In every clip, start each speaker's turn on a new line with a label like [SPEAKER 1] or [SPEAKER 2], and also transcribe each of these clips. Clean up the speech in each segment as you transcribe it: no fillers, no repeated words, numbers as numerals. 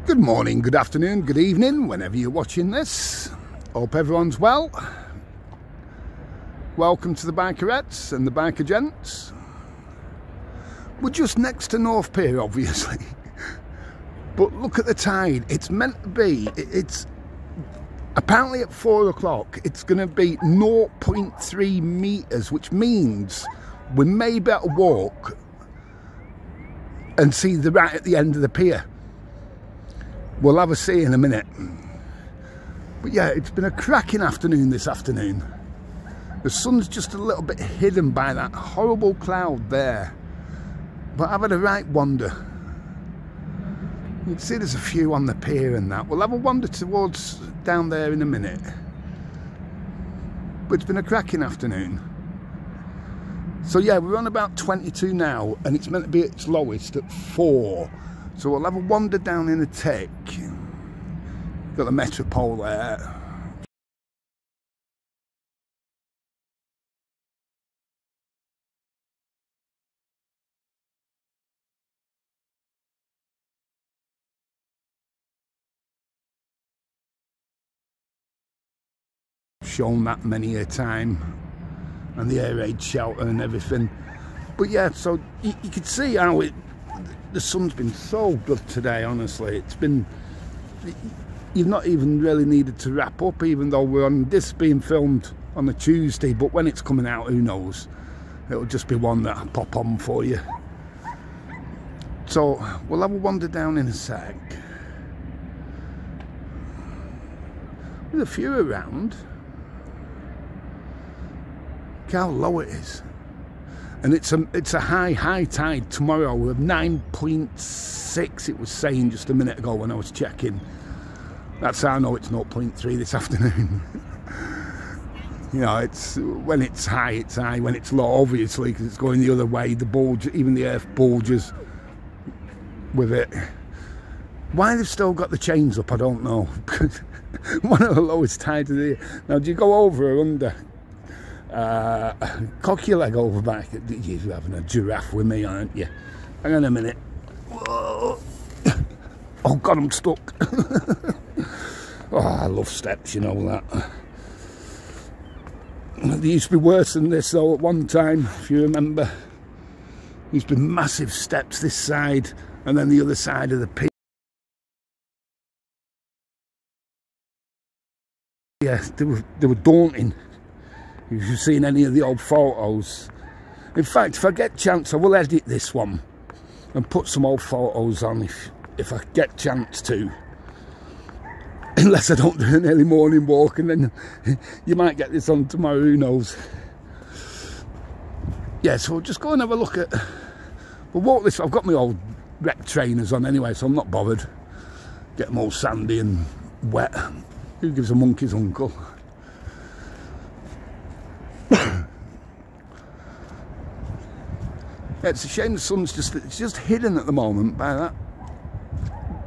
[SPEAKER 1] Good morning, good afternoon, good evening, whenever you're watching this. Hope everyone's well. Welcome to the Bikerettes and the Biker Gents. We're just next to North Pier, obviously. But look at the tide. It's meant to be, it's apparently at 4 o'clock, it's going to be 0.3 metres, which means we may better walk and see the right at the end of the pier. We'll have a see in a minute. But yeah, it's been a cracking afternoon this afternoon. The sun's just a little bit hidden by that horrible cloud there. But I've had a right wander. You can see there's a few on the pier and that. We'll have a wander towards down there in a minute. But it's been a cracking afternoon. So yeah, we're on about 22 now, and it's meant to be at its lowest at 4. So we'll have a wander down in the tick. Got the Metropole there. Shown that many a time, and the air raid shelter and everything. But yeah, so you can see how the sun's been so good today, honestly. It's been, you've not even really needed to wrap up, even though we're on this being filmed on a Tuesday, but when it's coming out, who knows, it'll just be one that I'll pop on for you. So we'll have a wander down in a sec. There's a few around. Look how low it is. And it's a high tide tomorrow of 9.6, it was saying just a minute ago when I was checking. That's how I know it's 0.3 this afternoon. You know, it's when it's high, it's high. When it's low, obviously, because it's going the other way, the bulge, even the earth bulges with it. Why they've still got the chains up, I don't know. One of the lowest tides of the year. Now, do you go over or under? Cock your leg over back. You're having a giraffe with me, aren't you? Hang on a minute. Whoa. Oh God, I'm stuck. Oh, I love steps, you know that. They used to be worse than this though at one time, if you remember. There used to be massive steps this side, and then the other side of the pier. Yeah, they were daunting. If you've seen any of the old photos. In fact, if I get a chance, I will edit this one and put some old photos on if I get a chance to. Unless I don't do an early morning walk, and then you might get this on tomorrow, who knows. Yeah, so we'll just go and have a look at... We'll walk this... I've got my old rec trainers on anyway, so I'm not bothered. Get them all sandy and wet. Who gives a monkey's uncle? Yeah, it's a shame the sun's just hidden at the moment by that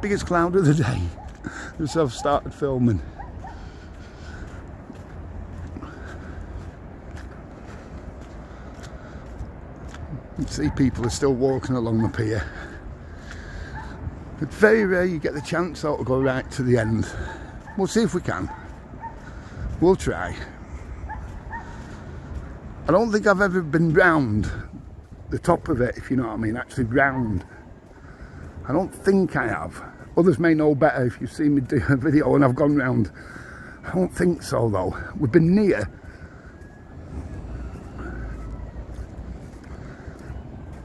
[SPEAKER 1] biggest cloud of the day. Just I've started filming. You can see people are still walking along the pier. It's very rare you get the chance though to go right to the end. We'll see if we can. We'll try. I don't think I've ever been round the top of it, if you know what I mean, actually round. I don't think I have. Others may know better if you've seen me do a video and I've gone round. I don't think so though. We've been near.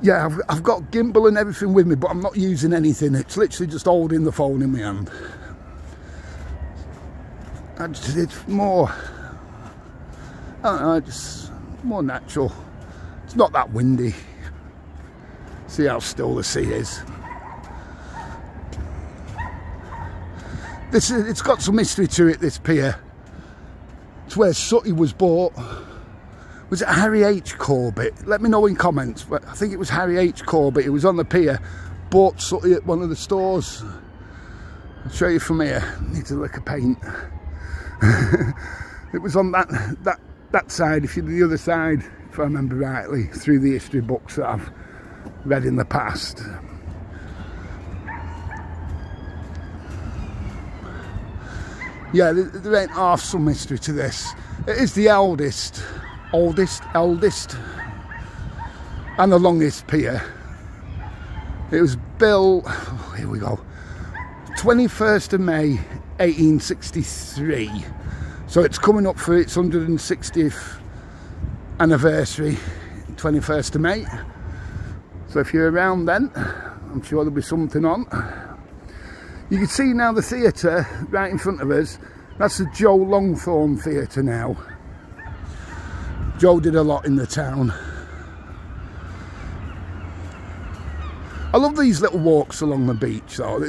[SPEAKER 1] Yeah, I've got gimbal and everything with me, but I'm not using anything. It's literally just holding the phone in my hand. It's more, I don't know, just more natural. It's not that windy. See how still the sea is. It's got some history to it, this pier. It's where Sutty was bought. Was it Harry H. Corbett? Let me know in comments. But I think it was Harry H. Corbett. It was on the pier. Bought Sutty at one of the stores. I'll show you from here. Needs a lick of paint. It was on that side. If you're the other side, if I remember rightly, through the history books that I've read in the past. Yeah, there ain't half some history to this. It is the oldest, and the longest pier. It was built, oh, here we go, 21st of May 1863. So it's coming up for its 160th anniversary, 21st of May. So if you're around then, I'm sure there'll be something on. You can see now the theatre right in front of us. That's the Joe Longthorne Theatre now. Joe did a lot in the town. I love these little walks along the beach though.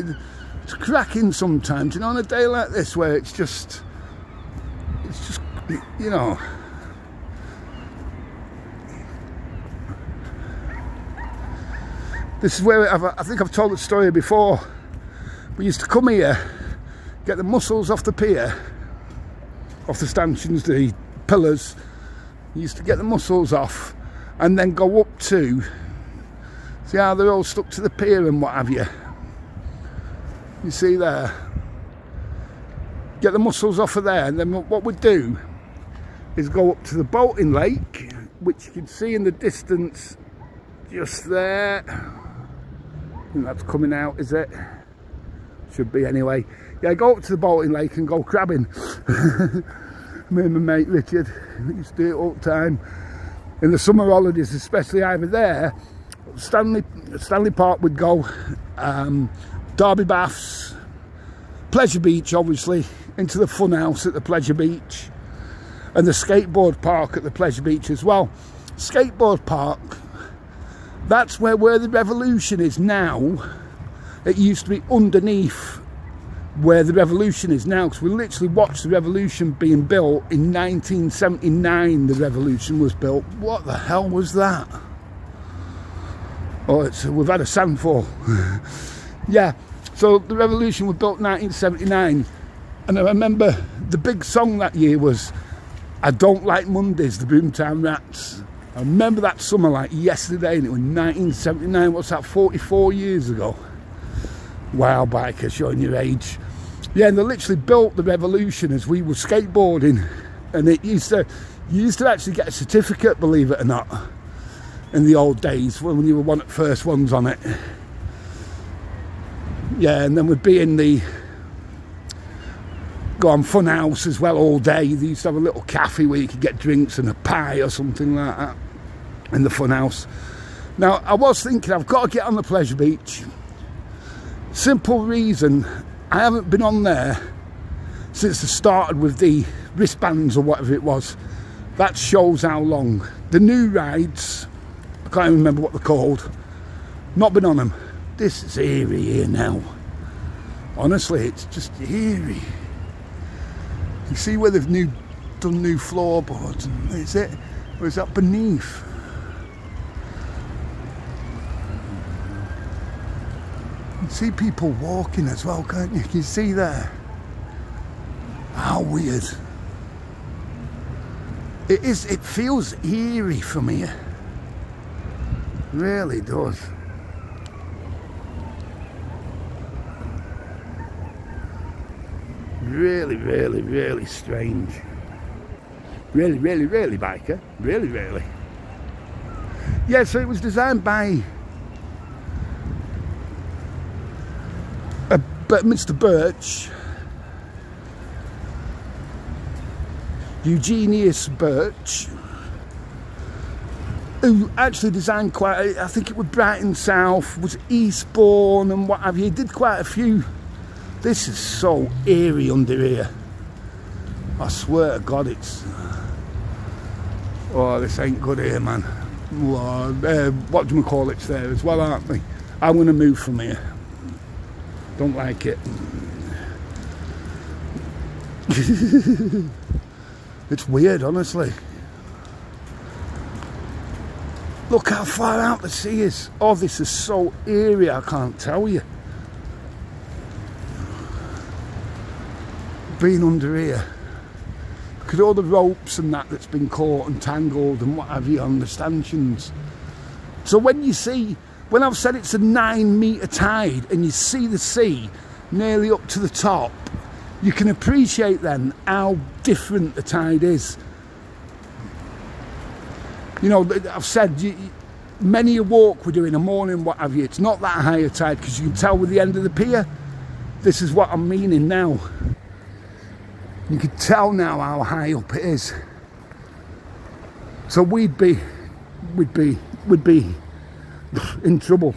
[SPEAKER 1] It's cracking sometimes, you know, on a day like this where it's just, you know. This is where I think I've told the story before. We used to come here, get the mussels off the pier, off the stanchions, the pillars. We used to get the mussels off and then go up to, see how they're all stuck to the pier and what have you. You see there? Get the mussels off of there, and then what we'd do is go up to the boating lake, which you can see in the distance just there. I think that's coming out, is it? Should be anyway. Yeah, go up to the boating lake and go crabbing. Me and my mate Richard, we used to do it all the time. In the summer holidays, especially either there, Stanley Park would go, Derby Baths, Pleasure Beach obviously, into the fun house at the Pleasure Beach, and the skateboard park at the Pleasure Beach as well. Skateboard park, that's where the Revolution is now. It used to be underneath where the Revolution is now, because we literally watched the Revolution being built in 1979. The Revolution was built. What the hell was that? Oh, we've had a sandfall. Yeah, so the Revolution was built in 1979, and I remember the big song that year was I Don't Like Mondays, the Boomtown Rats. I remember that summer like yesterday, and it was 1979. What's that, 44 years ago? Wow, biker, showing your age. Yeah, and they literally built the Revolution as we were skateboarding, and you used to actually get a certificate, believe it or not, in the old days when you were one of the first ones on it. Yeah, and then we'd be in the fun house as well all day. They used to have a little cafe where you could get drinks and a pie or something like that in the fun house. Now, I was thinking I've got to get on the Pleasure Beach. Simple reason, I haven't been on there since they started with the wristbands or whatever it was. That shows how long. The new rides, I can't even remember what they're called, not been on them. This is eerie here now. Honestly, it's just eerie. You see where they've done new floorboards, and is it? Or is that beneath? You can see people walking as well, can't you? Can you see there? How weird. It is, it feels eerie from here. It really does. Really, really, really strange. Really, really, really, biker. Really, really. Yeah, so it was designed by Mr. Birch, Eugenius Birch, who actually designed quite, I think it was Brighton South, was Eastbourne and what have you. He did quite a few. This is so eerie under here. I swear to God, it's... Oh, this ain't good here, man. What do we call it there as well, aren't we? I'm going to move from here. Don't like it. It's weird, honestly. Look how far out the sea is. Oh, this is so eerie, I can't tell you. Being under here. Look at all the ropes and that's been caught and tangled and what have you on the stanchions. So when you see, when I've said it's a 9 metre tide and you see the sea nearly up to the top, you can appreciate then how different the tide is. You know, I've said many a walk we're doing, a morning, what have you, it's not that high a tide, because you can tell with the end of the pier. This is what I'm meaning now. You can tell now how high up it is. So we'd be in trouble,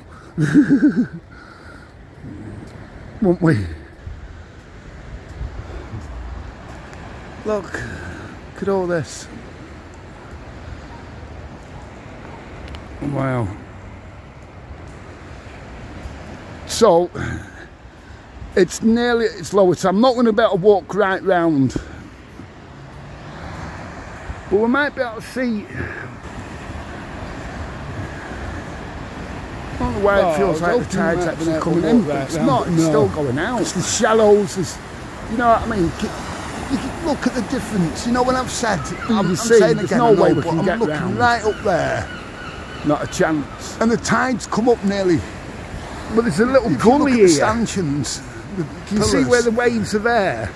[SPEAKER 1] wouldn't we? Look at all this. Wow. So it's nearly at its lowest. I'm not going to be able to walk right round, but we might be able to see. I don't know why it feels like the tide's actually coming in, but it's not. It's still going out. It's the shallows. You know what I mean? You can look at the difference. You know, when I've said, I'm saying again, no way we can get round. Right up there. Not a chance. And the tide's come up nearly. But there's a little gully here. Stanchions, can you see where the waves are there?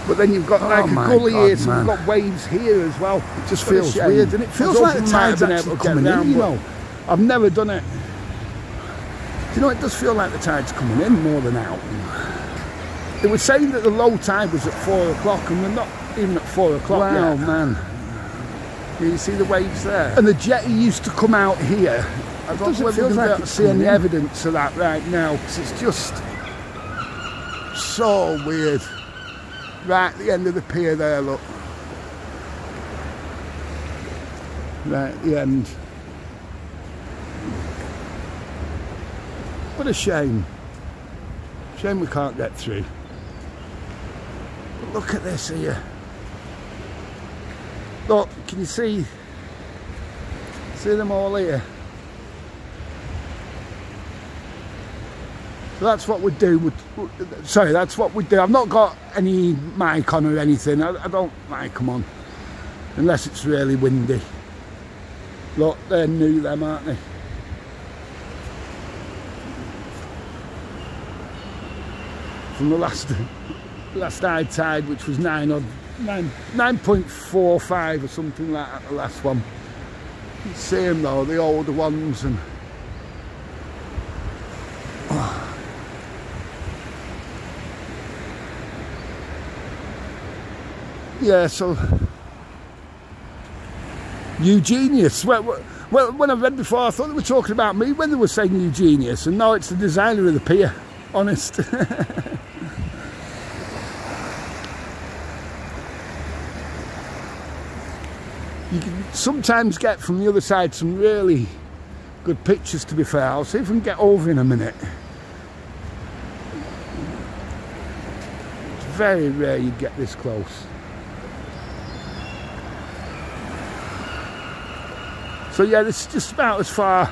[SPEAKER 1] But then you've got like a gully here, so we've got waves here as well. It just feels weird, and it feels like the tide's actually coming in, you know. I've never done it. Do you know, it does feel like the tide's coming in more than out. They were saying that the low tide was at 4 o'clock, and we're not even at 4 o'clock yet. Wow, man. You see the waves there? And the jetty used to come out here. I don't know whether we're able to see any evidence of that right now, because it's just so weird. Right at the end of the pier there, look. Right at the end. What a shame. Shame we can't get through. But look at this here. Look, can you see them all here? So that's what we do. Sorry, that's what we do. I've not got any mic on or anything. I don't mic them on unless it's really windy. Look, they're new, them, aren't they? From the last high tide, which was 9.45 or something like that, the last one. You see them though, the older ones, and yeah, so Eugenius. Well, when I read before, I thought they were talking about me when they were saying Eugenius, and no, it's the designer of the pier. Honest. You can sometimes get from the other side some really good pictures, to be fair. I'll see if we can get over in a minute. It's very rare you get this close. So yeah, this is just about as far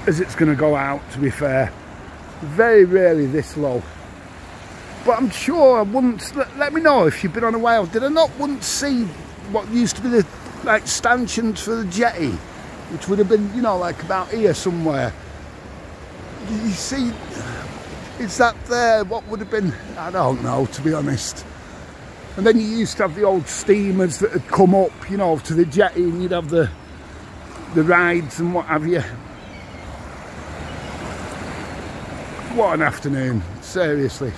[SPEAKER 1] as it's going to go out, to be fair. Very rarely this low. But I'm sure I wouldn't, let me know if you've been on a while, did I not once see what used to be the like stanchions for the jetty, which would have been, you know, like about here somewhere? You see, is that there? What would have been, I don't know, to be honest. And then you used to have the old steamers that had come up, you know, to the jetty, and you'd have the rides and what have you. What an afternoon, seriously.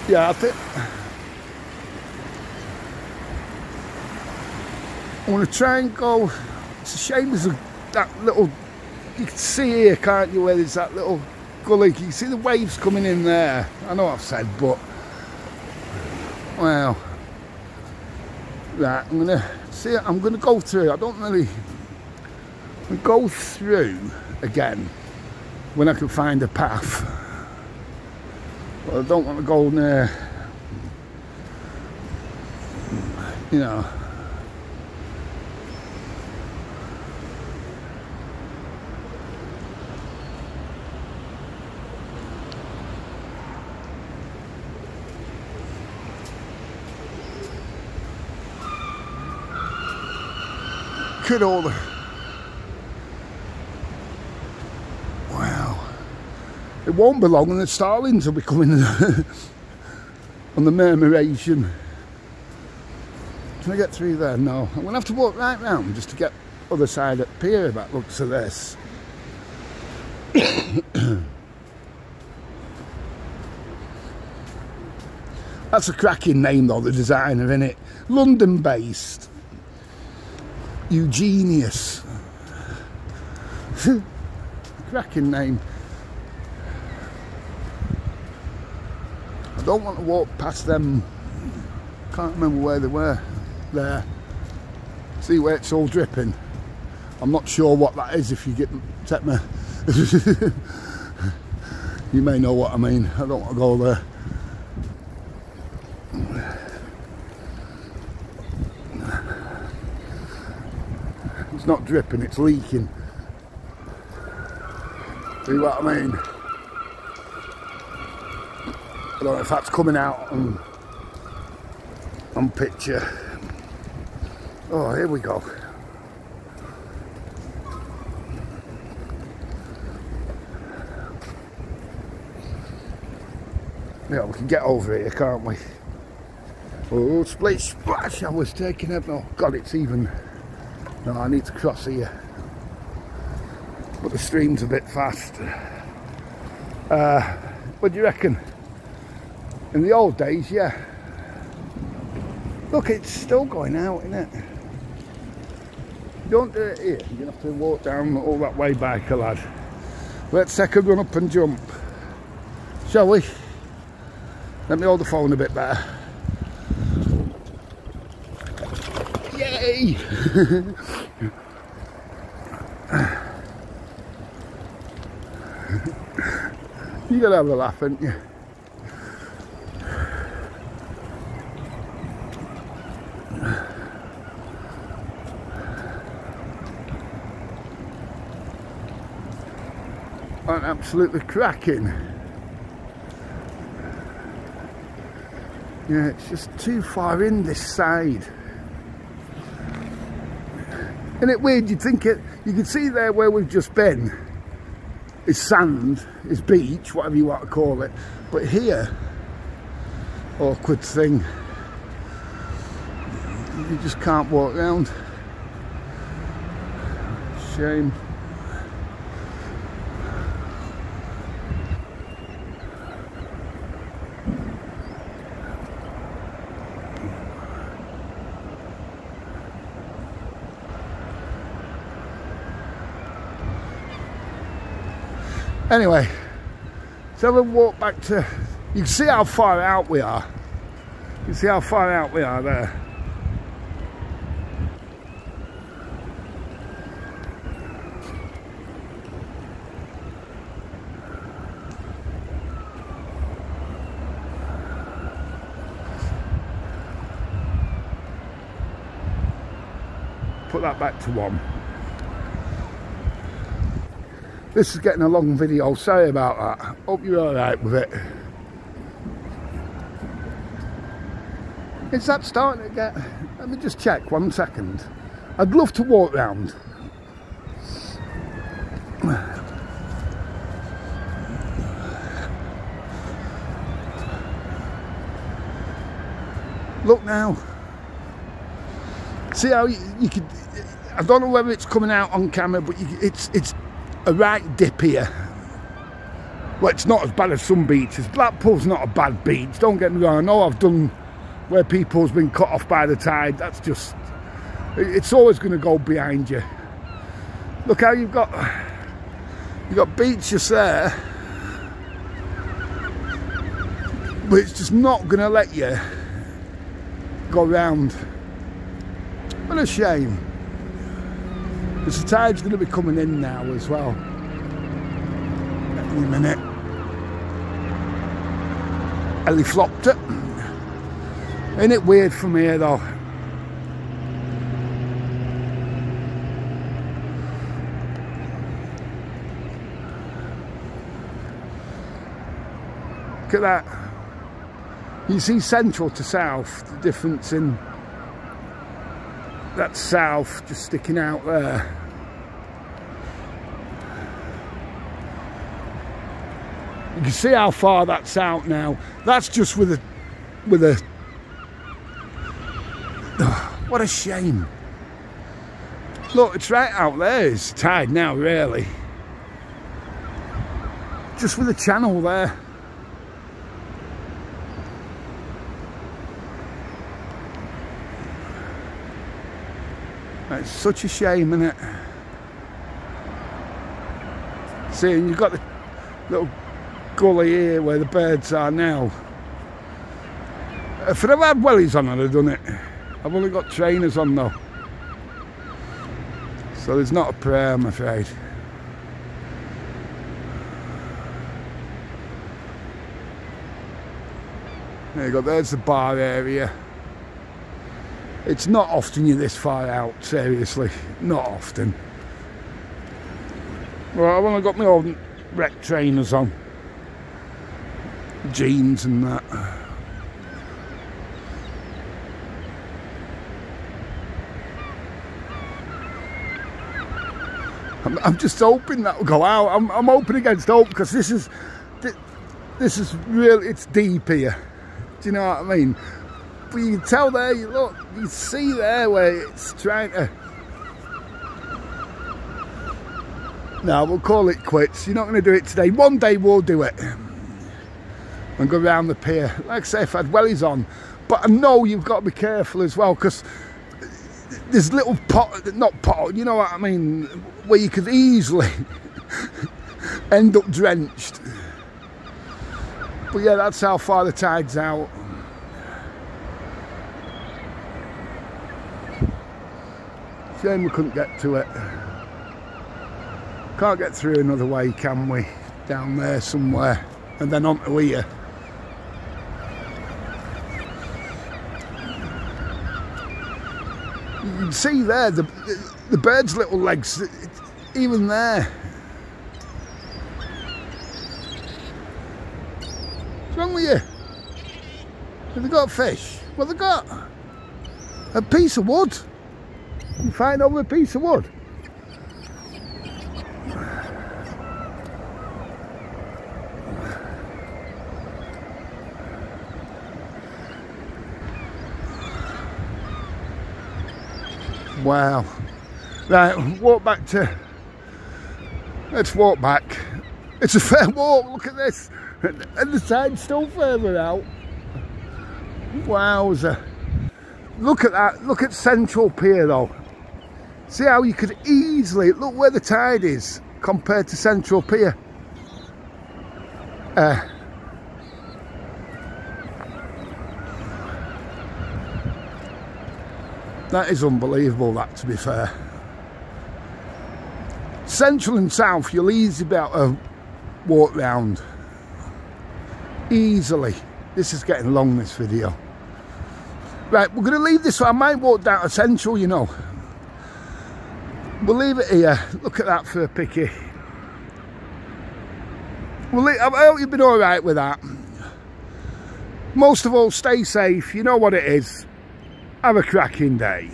[SPEAKER 1] Yeah, I think I want to try and go. It's a shame there's that little, you can see here, can't you, where there's that little gully. You can see the waves coming in there. I know I've said, but well, right, I'm gonna go through. I don't really go through again when I can find a path. But I don't want to go near, you know. Look at all the It won't be long and the starlings will be coming on the murmuration. Can I get through there? No. I'm going to have to walk right round just to get other side at Pier by the looks of this. That's a cracking name though, the designer, innit? London based. Eugenius. Cracking name. I don't want to walk past them. Can't remember where they were. There. See where it's all dripping? I'm not sure what that is if you take me. You may know what I mean. I don't want to go there. It's not dripping, it's leaking. See what I mean? I don't know if that's coming out on picture. Oh, here we go. Yeah, we can get over here, can't we? Oh, split splash! I was taking it. Oh God, it's even. No, I need to cross here. But the stream's a bit fast. What do you reckon? In the old days, yeah. Look, it's still going out, isn't it? Don't do it here. You're going to have to walk down all that way back, lad. Let's take a run up and jump. Shall we? Let me hold the phone a bit better. Yay! You gotta have a laugh, haven't you? I'm absolutely cracking. Yeah, it's just too far in this side. Isn't it weird? You'd think it, you can see there where we've just been is sand, is beach, whatever you want to call it. But here, awkward thing. You just can't walk around. Shame. Anyway, so we'll walk back to, you can see how far out we are. You can see how far out we are there. Put that back to 1. This is getting a long video, sorry about that. Hope you're alright with it. Is that starting to get... Let me just check 1 second. I'd love to walk round. Look now. See how you could... I don't know whether it's coming out on camera, but it's a right dip here. Well, it's not as bad as some beaches. Blackpool's not a bad beach, don't get me wrong. I know I've done where people's been cut off by the tide. That's just, it's always going to go behind you. Look how you've got beaches there, but it's just not going to let you go round. What a shame. Because the tide's going to be coming in now as well. Any minute. Ellie flopped it. Ain't it weird from here though? Look at that. You see central to south, the difference in that south just sticking out there. You can see how far that's out now. That's just with a what a shame. Look, it's right out there. It's tide now, really. Just with a channel there. It's such a shame, isn't it? See, and you've got the little gully here where the birds are now. If I'd have had wellies on, I'd have done it. I've only got trainers on though, so there's not a prayer, I'm afraid. There you go, there's the bar area. It's not often you're this far out, seriously, not often. Well, I've only got my old rec trainers on, jeans and that. I'm just hoping that will go out. I'm hoping against hope, because this is really, it's deep here. Do you know what I mean? But you can tell there, you look, you see there where it's trying to. No, we'll call it quits. You're not going to do it today. One day we'll do it and go around the pier. Like I say, if I had wellies on, but I know you've got to be careful as well, because there's little not pot, you know what I mean, where you could easily end up drenched. But yeah, that's how far the tide's out. Shame we couldn't get to it. Can't get through another way, can we? Down there somewhere, and then onto here. You can see there the bird's little legs, even there. What's wrong with you? Have they got fish? What have they got? A piece of wood. You find over a piece of wood. Wow. Right, walk back to. Let's walk back. It's a fair walk, look at this. And the tide's still further out. Wowza. Look at that, look at Central Pier though. See how you could easily, look where the tide is compared to Central Pier. That is unbelievable, that, to be fair. Central and South, you'll easily be able to walk round. Easily. This is getting long, this video. Right, we're going to leave this one. I might walk down to Central, you know. We'll leave it here. Look at that for a picky. I hope you've been alright with that. Most of all, stay safe. You know what it is. Have a cracking day.